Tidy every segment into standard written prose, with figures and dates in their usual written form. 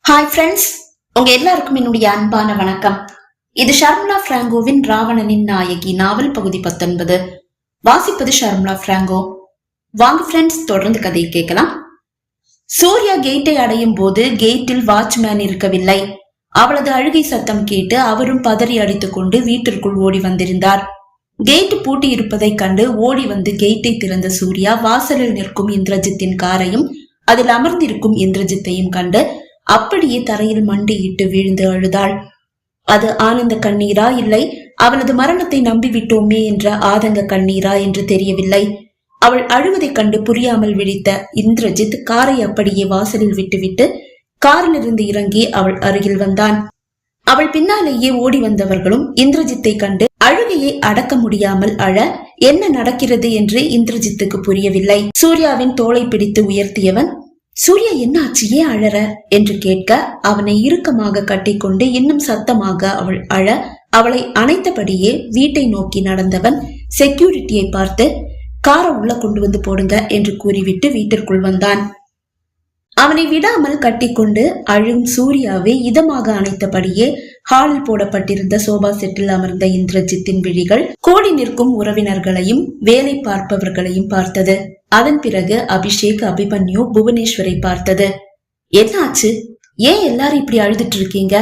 Hi friends, உங்க எல்லாருக்கும் என்னுடைய அன்பான வணக்கம். இது ஷர்மிளா பிராங்கோவின் ராவணனின் நாயகி நாவல் பகுதி 19. வாசிப்பது ஷர்மிளா பிராங்கோ. வாங்க ஃப்ரெண்ட்ஸ், தொடர்ந்து கதையை கேட்கலாம். சூர்யா கேட்டை அடையும் போது கேட்டில் வாட்ச்மேன் இருக்கவில்லை. அவளது அழுகை சத்தம் கேட்டு அவரும் பதறி அடித்துக் கொண்டு வீட்டிற்குள் ஓடி வந்திருந்தார். கேட் பூட்டி இருப்பதை கண்டு ஓடி வந்து கேட்டை திறந்த சூர்யா வாசலில் நிற்கும் இந்திரஜித்தின் காரையும் அதில் அமர்ந்திருக்கும் இந்திரஜித்தையும் கண்டு அப்படியே தரையில் மண்டியிட்டு வீழ்ந்து அழுதாள். அது ஆனந்த கண்ணீரா, இல்லை அவளது மரணத்தை நம்பிவிட்டோமே என்ற ஆதங்க கண்ணீரா என்று தெரியவில்லை. அவள் அழுவதைக் கண்டு புரியாமல் விழித்த இந்திரஜித் காரை அப்படியே வாசலில் விட்டுவிட்டு காரிலிருந்து இறங்கி அவள் அருகில் வந்தான். அவள் பின்னாலேயே ஓடி வந்தவர்களும் இந்திரஜித்தை கண்டு அழுகையை அடக்க முடியாமல் அழ, என்ன நடக்கிறது என்று இந்திரஜித்துக்கு புரியவில்லை. சூர்யாவின் தோளை பிடித்து உயர்த்தியவன், சூர்யா என்ன ஆச்சு, ஏன் அழற என்று கேட்க அவனை இறுக்கமாக கட்டிக்கொண்டு இன்னும் சத்தமாக அவள் அழ அவளை அணைத்தபடியே வீட்டை நோக்கி நடந்தவன் செக்யூரிட்டியை பார்த்து காரை உள்ள கொண்டு வந்து போடுங்க என்று கூறிவிட்டு வீட்டிற்குள் வந்தான். அவனை விடாமல் கட்டிக்கொண்டு அழும் சூர்யாவை இதமாக அணைத்தபடியே ஹாலில் போடப்பட்டிருந்த சோபா செட்டில் அமர்ந்த இந்திரஜித்தின் விழிகள் கோடி நிற்கும் உறவினர்களையும் வேலை பார்ப்பவர்களையும் பார்த்தது. அதன் பிறகு அபிஷேக், அபிமன்யு, புவனேஸ்வரை பார்த்தது. என்னாச்சு, ஏன் எல்லாரும் இப்படி அழுதுட்டு இருக்கீங்க?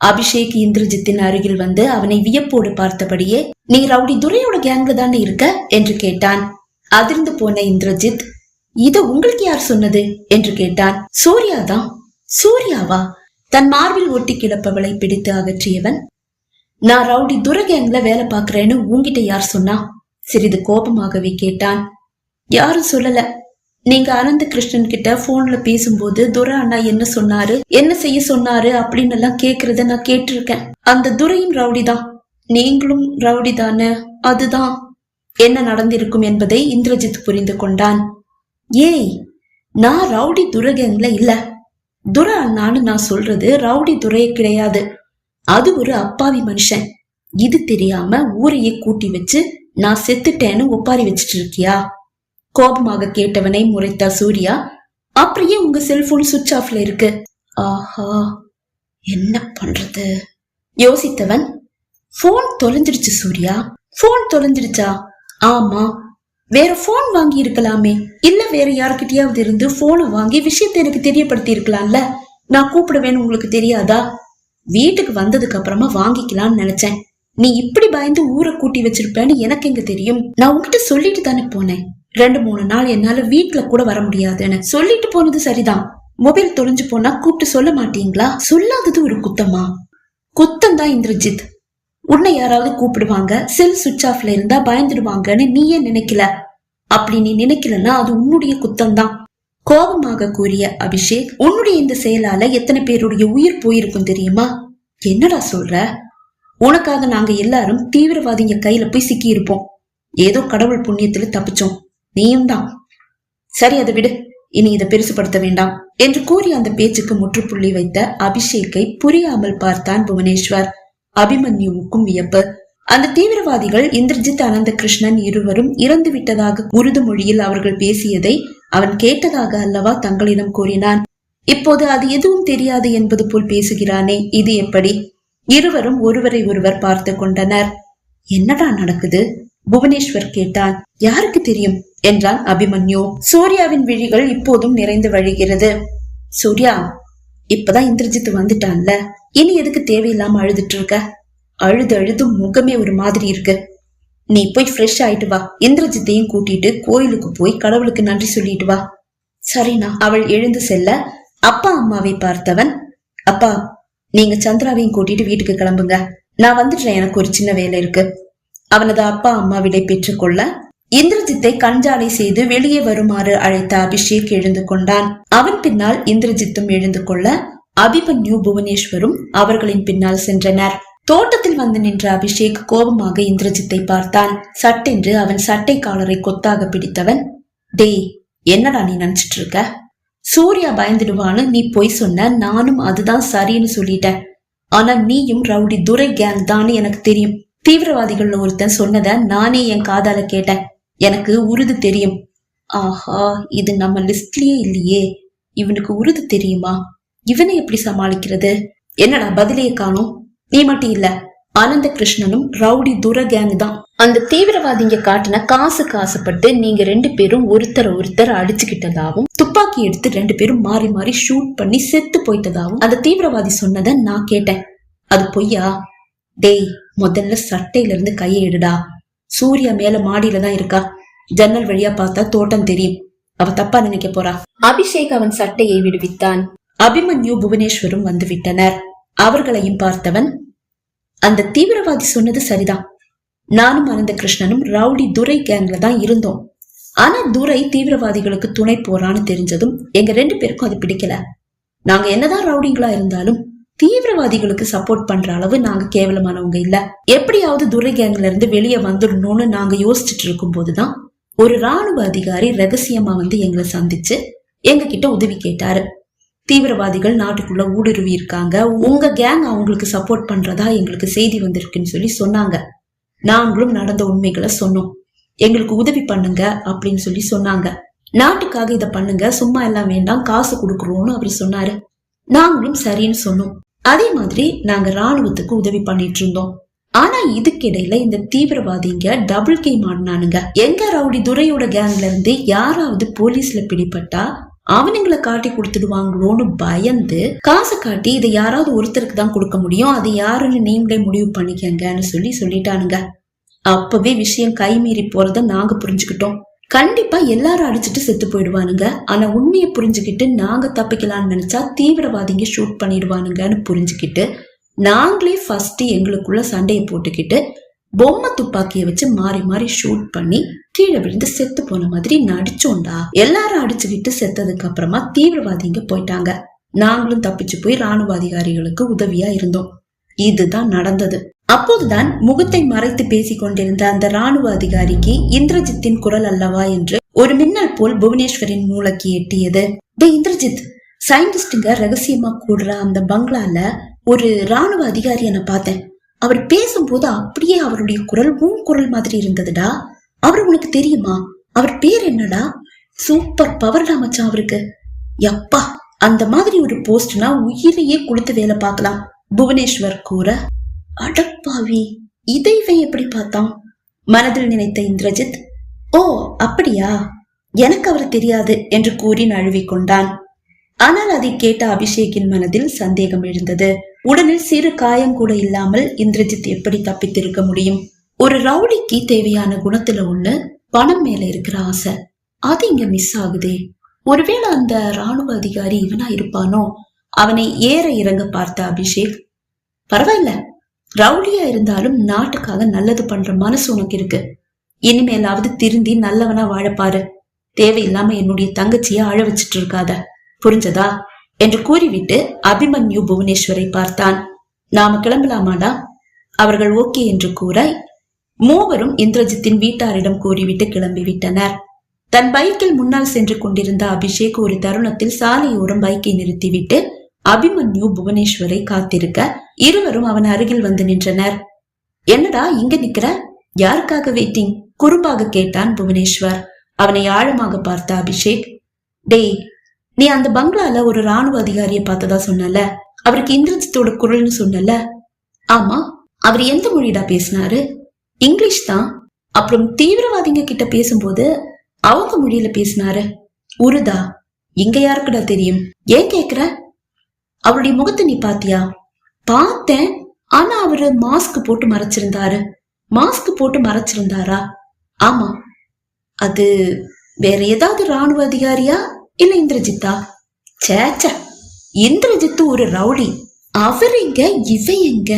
அபிஷேக் இந்திரஜித்தின் அருகில் வந்து அவனை வியப்போடு பார்த்தபடியே, நீ ரவுடி துரையோட கேங்ல தானே இருக்க என்று கேட்டான். அதிர்ந்து போன இந்திரஜித், இத உங்களுக்கு யார் சொன்னது என்று கேட்டான். சூர்யாதான். சூர்யாவா? தன் மார்பில் ஒட்டி கிடப்பவளை பிடித்து அகற்றியவன், நான் ரவுடி துரை கேங்ல வேலை பாக்குறேன்னு உங்ககிட்ட யார் சொன்னா? சிறிது கோபமாகவே கேட்டான். யாரும் சொல்லல. நீங்க அனந்த கிருஷ்ணன் கிட்ட போன்ல பேசும்போது துரை அண்ணா என்ன சொன்னாரு, என்ன செய்ய சொன்னாரு அப்படின்னு எல்லாம் கேக்குறத நான் கேட்டிருக்கேன். அந்த துரையும் ரவுடி தான், நீங்களும் ரவுடி தானே, அதுதான் என்ன நடந்திருக்கும் என்பதை இந்திரஜித் புரிந்து கொண்டான். ஏய், நான் ரவுடி துரை கேங்ல இல்ல. துரை அண்ணான்னு நான் சொல்றது ரவுடி துரைய கிடையாது. அது ஒரு அப்பாவி மனுஷன். இது தெரியாம ஊரையே கூட்டி வச்சு நான் செத்துட்டேன்னு ஒப்பாரி வச்சிட்டு இருக்கியா? கோபமாக கேட்டவனை முறைத்தா சூர்யா. அப்படியே உங்க செல்போன் சுவிட்ச் ஆஃப்ல இருக்கு. ஆஹா, என்ன பண்றது யோசித்தவன், போன் தொலைஞ்சிடுச்சு சூர்யா. போன் தொலைஞ்சிடுச்சா? ஆமா. வேற போன் வாங்கி இருக்கலாமே, இல்ல வேற யாருக்கிட்டயாவது இருந்து போனை வாங்கி விஷயத்தை எனக்கு தெரியப்படுத்தி இருக்கலாம்ல. நான் கூப்பிடுவேன்னு உங்களுக்கு தெரியாதா? வீட்டுக்கு வந்ததுக்கு அப்புறமா வாங்கிக்கலாம்னு நினைச்சேன். நீ இப்படி பயந்து ஊரை கூட்டி வச்சிருப்பேன்னு எனக்கு எங்க தெரியும்? நான் உங்ககிட்ட சொல்லிட்டு தானே போனேன். 2-3 நாள் என்னால வீட்டுல கூட வர முடியாதுன்னு சொல்லிட்டு போனது சரிதான். மொபைல் தொலைஞ்சு போனா கூப்பிட்டு சொல்ல மாட்டீங்களா? சொல்லாதது ஒரு குத்தமா? குத்தம் தான் இந்திரஜித். உன்னை யாராவது கூப்பிடுவாங்க, செல் சுவிட்ச் ஆஃப்ல இருந்தா பயந்துடுவாங்கன்னு நீயே நினைக்கல. அப்படி நீ நினைக்கலன்னா அது உன்னுடைய குத்தம் தான். கோபமாக கூறிய அபிஷேக், உன்னுடைய இந்த செயலால எத்தனை பேருடைய உயிர் போயிருக்கும் தெரியுமா? என்னடா சொல்ற? உனக்காக நாங்க எல்லாரும் தீவிரவாதிங்க கையில போய் சிக்கி இருப்போம். ஏதோ கடவுள் புண்ணியத்துல தப்பிச்சோம். நீயும் தான். சரி, அதை விடு, இனி இதை பெருசுபடுத்த வேண்டாம் என்று கூறி அந்த பேச்சுக்கு முற்றுப்புள்ளி வைத்த அபிஷேக்கை புரியாமல் பார்த்தான் புவனேஸ்வர். அபிமன்யுவுக்கும் வியப்பு. அந்த தீவிரவாதிகள் இந்திரஜித், அனந்த கிருஷ்ணன் இருவரும் இறந்து விட்டதாக உருது மொழியில் அவர்கள் பேசியதை அவன் கேட்டதாக அல்லவா தங்களிடம் கூறினான். இப்போது அது எதுவும் தெரியாது என்பது போல் பேசுகிறானே, இது எப்படி? இருவரும் ஒருவரை ஒருவர் பார்த்து கொண்டனர். என்னடா நடக்குது? புவனேஸ்வர் கேட்டான். யாருக்கு தெரியும் என்றான் அபிமன்யு. சூர்யாவின் விழிகள் இப்போதும் நிறைந்து வழிகிறது. சூர்யா, இப்பதான் இந்திரஜித் வந்துட்டான்ல, இனி எதுக்கு தேவையில்லாம அழுதுட்டு இருக்க? அழுது அழுது முகமே ஒரு மாதிரி இருக்கு. நீ போய் ஃப்ரெஷ் ஆயிட்டு வா. இந்திரஜித்தையும் கூட்டிட்டு கோயிலுக்கு போய் கடவுளுக்கு நன்றி சொல்லிட்டு வா. சரிண்ணா. அவள் எழுந்து செல்ல அப்பா அம்மாவை பார்த்தவன், அப்பா, நீங்க சந்திராவையும் கூட்டிட்டு வீட்டுக்கு கிளம்புங்க, நான் வந்துடுறேன், எனக்கு ஒரு சின்ன வேலை இருக்கு. அவனது அப்பா அம்மா விடை பெற்றுக் கொள்ள இந்திரஜித்தை கஞ்சாலை செய்து வெளியே வருமாறு அழைத்த அபிஷேக் எழுந்து கொண்டான். அவன் பின்னால் இந்திரஜித்தும் எழுந்து கொள்ள அபிமன்யு, புவனேஸ்வரும் அவர்களின் பின்னால் சென்றனர். தோட்டத்தில் வந்து நின்ற அபிஷேக் கோபமாக இந்திரஜித்தை பார்த்தான். சட்டென்று அவன் சட்டை காலரை கொத்தாக பிடித்தவன், டேய், என்னடா நீ நினைச்சிட்டு இருக்க? சூர்யா பயந்துடுவான்னு நீ போய் சொன்ன, நானும் அதுதான் சரின்னு சொல்லிட்டேன். ஆனா நீயும் ரவுடி துரை கேங் தான் எனக்கு தெரியும். தீவிரவாதிகள்ல ஒருத்தன் சொன்னத நானே என் காதால கேட்டேன். எனக்கு உருது தெரியும். ஆஹா, இது நம்ம லிஸ்ட்லயே இல்லையே. இவனுக்கு உருது தெரியுமா? இவனை எப்படி சமாளிக்கிறது? என்னடா பதிலையே காணும்? நீ மட்டும் இல்ல, ஆனந்த கிருஷ்ணனும் ரவுடி துர கேங் தான். அந்த தீவிரவாதிங்க காட்டின காசுக்கு ஆசைப்பட்டு நீங்க 2 பேரும் ஒருத்தர் அடிச்சுக்கிட்டதாவும், துப்பாக்கி எடுத்து 2 பேரும் மாறி மாறி ஷூட் பண்ணி செத்து போயிட்டதாவும் அந்த தீவிரவாதி சொன்னதை நான் கேட்டேன். அது பொய்யா? டேய், முதல்ல சட்டையில இருந்து கையை எடுடா. சூர்யா மேல மாடியில தான் இருக்கா. ஜன்னல் வழியா பார்த்தா தோட்டம் தெரியும். அவ தப்பா நினைக்க போறா. அபிஷேக் அவன் சட்டையை விடுவித்தான். அபிமன்யு புவனேஸ்வரும் வந்து விட்டனர். அவர்களையும் பார்த்தவன், அந்த தீவிரவாதி சொன்னது சரிதான். நானும் ஆனந்த கிருஷ்ணனும் ரவுடி துரை கேங்ல தான் இருந்தோம். ஆனா துரை தீவிரவாதிகளுக்கு துணை போறான்னு தெரிஞ்சதும் எங்க 2 பேருக்கும் அது பிடிக்கல. நாங்க என்னதான் ரவுடிங்களா இருந்தாலும் தீவிரவாதிகளுக்கு சப்போர்ட் பண்ற அளவு நாங்க கேவலமானவங்க இல்ல. எப்படியாவது துரை கேங்ல இருந்து வெளியே வந்துடணும்னு நாங்க யோசிச்சுட்டு இருக்கும் போதுதான் ஒரு ராணுவ அதிகாரி ரகசியமா வந்து எங்களை சந்திச்சு எங்க கிட்ட உதவி கேட்டாரு. தீவிரவாதிகள் நாட்டுக்குள்ள ஊடுருவி இருக்காங்க, உங்க கேங் அவங்களுக்கு சப்போர்ட் பண்றதா எங்களுக்கு செய்தி வந்திருக்குன்னு சொல்லி சொன்னாங்க. நாங்களும் நடந்த உண்மைகளை சொன்னோம். எங்களுக்கு உதவி பண்ணுங்க அப்படின்னு சொல்லி சொன்னாங்க. நாட்டுக்காக இத பண்ணுங்க, சும்மா எல்லாம் வேண்டாம், காசு கொடுக்குறோம்னு அவரு சொன்னாரு. நாங்களும் சரின்னு சொன்னோம். அதே மாதிரி நாங்க ராணுவத்துக்கு உதவி பண்ணிட்டு இருந்தோம். ஆனா இதுக்கிடையில இந்த தீவிரவாதிங்க டபுள் கேம் ஆடினானுங்க. எங்க ரவுடி துரையோட கேங்ல இருந்து யாராவது போலீஸ்ல பிடிபட்டா அவனுங்களை காட்டி கொடுத்துடுவாங்களோன்னு பயந்து காசை காட்டி இதை யாராவது ஒருத்தருக்கு தான் கொடுக்க முடியும், அது யாருன்னு நீங்களே முடிவு பண்ணிக்கங்கன்னு சொல்லிட்டானுங்க. அப்பவே விஷயம் கைமீறி போறத நாங்க புரிஞ்சுக்கிட்டோம். கண்டிப்பா எல்லாரும் அடிச்சுட்டு செத்து போயிடுவானுங்க. ஆனா உண்மையை புரிஞ்சுக்கிட்டு நாங்க தப்பிக்கலாம்னு நினைச்சா தீவிரவாதிங்க ஷூட் பண்ணிடுவானுங்கன்னு புரிஞ்சுக்கிட்டு நாங்களே ஃபர்ஸ்ட் எங்களுக்குள்ள சண்டையை போட்டுக்கிட்டு பொம்மை துப்பாக்கிய வச்சு மாறி மாறி ஷூட் பண்ணி கீழே விழுந்து செத்து போன மாதிரி நடிச்சோண்டா. எல்லாரும் அடிச்சுக்கிட்டு செத்ததுக்கு அப்புறமா தீவிரவாதிங்க போயிட்டாங்க. நாங்களும் தப்பிச்சு போய் ராணுவ அதிகாரிகளுக்கு உதவியா இருந்தோம். இதுதான் நடந்தது. அப்போதுதான் முகத்தை மறைத்து பேசிக் கொண்டிருந்த அந்த ராணுவ அதிகாரிக்கு இந்திரஜித்தின் குரல் அல்லவா என்று ஒரு மின்னல் போல் புவனேஸ்வரின் மூளைக்கு எட்டியது. டே இந்திரஜித், சயின்டிஸ்டுங்க ரகசியமா கூடுற அந்த பங்களால ஒரு ராணுவ அதிகாரிய நான் பார்த்தேன். அவர் பேசும்போது அப்படியே அவருடைய குரல் உன் குரல் மாதிரி இருந்ததுடா. அவர் உனக்கு தெரியுமா? அவர் பேர் என்னடா? சூப்பர் பவர்டா மச்சான் அவருக்கு. யப்பா, அந்த மாதிரி ஒரு போஸ்ட்னா உயிரையே குளித்து வேலை பார்க்கலாம் புவனேஸ்வர் கூற, அடப்பாவி, இதை எப்படி பார்த்தான் மனதில் நினைத்த இந்திரஜித், ஓ அப்படியா, எனக்கு அவர் தெரியாது என்று கூறி நழுவிக்கொண்டான். ஆனால் அதை கேட்ட அபிஷேக்கின் மனதில் சந்தேகம் எழுந்தது. உடலில் சிறு காயம் கூட இல்லாமல் இந்திரஜித் எப்படி தப்பித்திருக்க முடியும்? ஒரு ரவுடிக்கு தேவையான குணத்துல ஒண்ணு பணம் மேல இருக்கிற ஆசை, அது இங்க மிஸ் ஆகுதே. ஒருவேளை அந்த ராணுவ அதிகாரி இவனா இருப்பானோ? அவனை ஏற இறங்க பார்த்த அபிஷேக், பரவாயில்ல, ரவுடியா இருந்தாலும் நாட்டுக்காக நல்லது பண்ற மனசு உனக்கு இருக்கு. இனிமேலாவது திருந்தி நல்லவனா வாழப்பாரு. தேவையில்லாம என்னுடைய தங்கச்சிய அழ வச்சிட்டு இருக்காத, புரிஞ்சதா என்று கூறிவிட்டு அபிமன்யு புவனேஸ்வரை பார்த்தான். நாம கிளம்பலாமாடா? அவர்கள் ஓகே என்று கூற மூவரும் இந்திரஜித்தின் வீட்டாரிடம் கூறிவிட்டு கிளம்பிவிட்டனர். தன் பைக்கில் முன்னால் சென்று கொண்டிருந்த அபிஷேக் ஒரு தருணத்தில் சாலையோரம் பைக்கை நிறுத்திவிட்டு அபிமன்யு புவனேஸ்வரை காத்திருக்க இருவரும் அவன் அருகில் வந்து நின்றனர். என்னடா இங்க நிக்கிற, யாருக்காக வெயிட்டிங்? குறும்பாக கேட்டான் புவனேஸ்வர். அவனை ஆழமாக பார்த்த அபிஷேக், டேய், நீ அந்த பங்களால ஒரு ராணுவ அதிகாரியை பார்த்ததா சொன்னல, அவருக்கு இந்திரஜித்தோட குரல்னு சொன்னல. ஆமா, அவர் எந்த மொழிடா பேசினாரு? இங்கிலீஷ் தான். அப்புறம் தீவிரவாதிங்க கிட்ட பேசும்போது அவங்க மொழியில பேசினாரு. உருதா? இங்க யாருக்குடா தெரியும்? ஏன் கேக்குற? அவருடைய முகத்தை நீ பாத்தியா? பார்த்தேன், ஆனா அவரு மாஸ்க் போட்டு மறைச்சிருந்தாரு. மாஸ்க் போட்டு மறைச்சிருந்தாரா? ஆமா. அது வேற ஏதாவது ராணுவ அதிகாரியா இல்ல இந்திரஜித்தா? சேச்ச, இந்திரஜித்து ஒரு ரவுடி. அவர் எங்க, இவ எங்க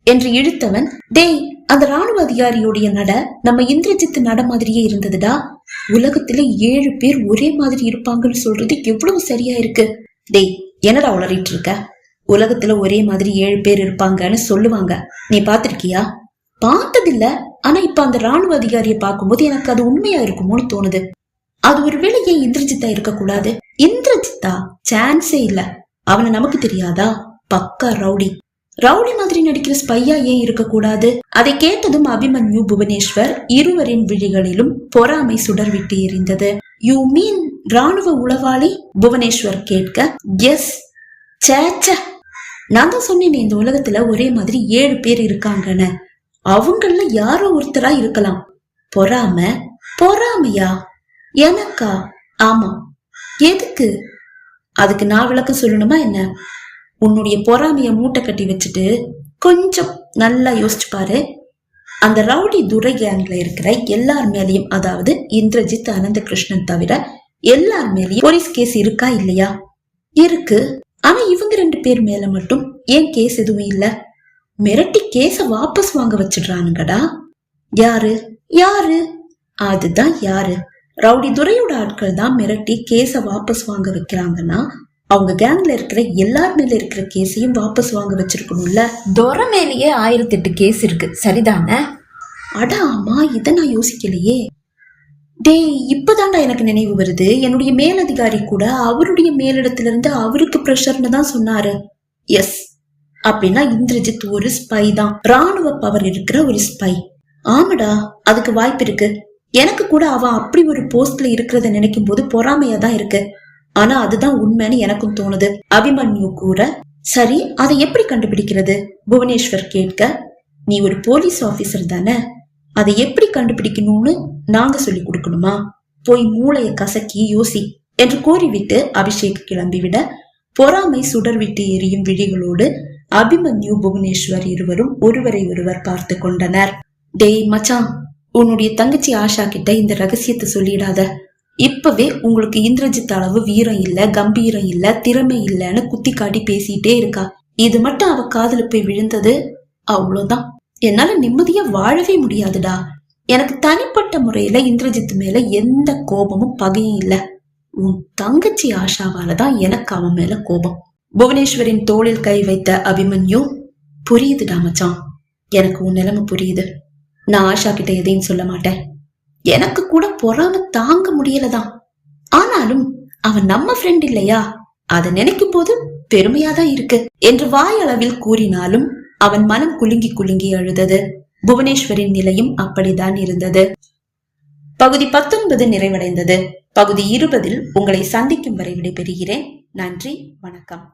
என்று இழுத்தவன், டேய், அந்த ராணுவ அதிகாரியோடைய நட நம்ம இந்திரஜித்து நட மாதிரியே இருந்ததுடா. உலகத்துல 7 பேர் ஒரே மாதிரி இருப்பாங்கன்னு சொல்றது எவ்வளவு சரியா இருக்கு. டேய், என்னடா உளறிட்டு இருக்க? உலகத்துல ஒரே மாதிரி 7 பேர் இருப்பாங்கன்னு சொல்லுவாங்க, நீ பாத்திருக்கியா? பார்த்ததில்ல. ஆனா இப்ப அந்த ராணுவ அதிகாரியை பார்க்கும்போது எனக்கு அது உண்மையா இருக்குமோன்னு தோணுது. அது ஒரு வேளை ஏன் இந்திரஜித்தா இருக்க கூடாது? இந்திரஜித்தா? சான்ஸே இல்ல. அவனை நமக்கு தெரியாதா? பக்கா ரவுடி. ரவுடி மாதிரி நடிக்கிற ஸ்பையா ஏன் இருக்க கூடாது? அதை கேட்டதும் அபிமன்யு புவனேஸ்வர் இருவரின் விழிகளிலும் பொறாமை சுடர் விட்டு எரிந்தது. யூ மீன் ராணுவ உளவாளி? புவனேஸ்வர் கேட்க, எஸ், சேச்ச, நான் தான் சொன்னேனே இந்த உலகத்துல ஒரே மாதிரி 7 பேர் இருக்காங்கன்னு. அவங்கள யாரோ ஒருத்தரா இருக்கலாம். பொறாமையா? எனக்கா? ஆமா. எதுக்கு? அதுக்கு நான் விளக்கம் சொல்லணுமா என்ன? உன்னுடைய பொறாமைய மூட்டை கட்டி வச்சுட்டு கொஞ்சம் நல்லா யோசிச்சு பாரு. அந்த ரவுடி துரை கேங்ல இருக்கிற எல்லார் மேலயும், அதாவது இந்திரஜித், அனந்த கிருஷ்ணன் தவிர எல்லார் மேலயும் போலீஸ் கேஸ் இருக்கா இல்லையா? இருக்கு. ஆனா இவங்க 2 பேர் மேல மட்டும் ஏன் கேஸ் எதுவும் இல்ல? மிரட்டி கேஸ வாபஸ் வாங்க வச்சிடுறானுங்கடா. யாரு? அதுதான் யாரு? ரவுடி துரையோட ஆட்கள் தான் மிரட்டி கேஸ வாபஸ் வாங்க வைக்கிறாங்கன்னா, அவங்க கேங்ல இருக்கிற எல்லார் மேல இருக்கிற கேஸையும் வாபஸ் வாங்க வச்சிருக்கணும்ல. துரை மேலேயே 1008 கேஸ் இருக்கு, சரிதானே? அட ஆமா, இத நான் யோசிக்கலையே. டேய், இப்பதான்டா எனக்கு நினைவு வருது. என்னுடைய மேலதிகாரி கூட அவருடைய மேலிடத்துல இருந்து அவருக்கு பிரஷர்னு தான் சொன்னாரு. எஸ், அப்படின்னா இந்திரஜித் ஒரு ஸ்பை தான், ராணுவ பவர் இருக்கிற ஒரு ஸ்பை. ஆமாடா, அதுக்கு வாய்ப்பு இருக்கு. எனக்கு கூட அவன் அப்படி ஒரு போஸ்ட்ல இருக்கிறத நினைக்கும் போது பொறாமையா தான் இருக்கு. ஆனா அதுதான் உண்மைன்னு எனக்கும் தோணுது. அபிமன்யு கூற. சரி, அதை எப்படி கண்டுபிடிக்கிறது? புவனேஸ்வர் கேட்க. நீ ஒரு போலீஸ் ஆபீசர் தானே, அதை எப்படி கண்டுபிடிக்கணும்னு நாங்க சொல்லி கொடுக்கணுமா? போய் மூளைய கசக்கி யோசி என்று கூறிவிட்டு அபிஷேக் கிளம்பிவிட, பொறாமை சுடர் விட்டு எரியும் விழிகளோடு அபிமன்யு, புவனேஸ்வர் இருவரும் ஒருவரை ஒருவர் பார்த்து கொண்டனர். டேய் மச்சான், உன்னுடைய தங்கச்சி ஆஷா கிட்ட இந்த ரகசியத்தை சொல்லிடாத. இப்பவே உங்களுக்கு இந்திரஜித் அளவு வீரம் இல்ல, கம்பீரம் இல்ல, திறமை இல்லன்னு குத்தி காட்டி பேசிட்டே இருக்கா. இது மட்டும் அவ காதுல போய் விழுந்தது, அவ்வளவுதான். என்னால நிம்மதியா வாழவே முடியாதுடா. எனக்கு தனிப்பட்ட முறையில இந்திரஜித் மேல எந்த கோபமும் பகையும் இல்ல. உன் தங்கச்சி ஆஷாவாலதான் எனக்கு அவன் மேல கோபம். புவனேஸ்வரின் தோளில் கை வைத்த அபிமன்யு. புரியுதுடா மச்சான், எனக்கு உன் நிலைமை புரியுது. நான் ஆஷா கிட்ட எதையும் சொல்ல மாட்டேன். எனக்கு கூட பொறாம தாங்க முடியலதான். ஆனாலும் அவன் நம்ம ஃப்ரெண்ட் இல்லையா, அதை நினைக்கும் போது பெருமையாதான் இருக்கு என்று வாயளவில் கூறினாலும் அவன் மனம் குலுங்கி குலுங்கி அழுதது. புவனேஸ்வரின் நிலையும் அப்படித்தான் இருந்தது. பகுதி 19 நிறைவடைந்தது. பகுதி 20 உங்களை சந்திக்கும் வரை விடைபெறுகிறேன். நன்றி, வணக்கம்.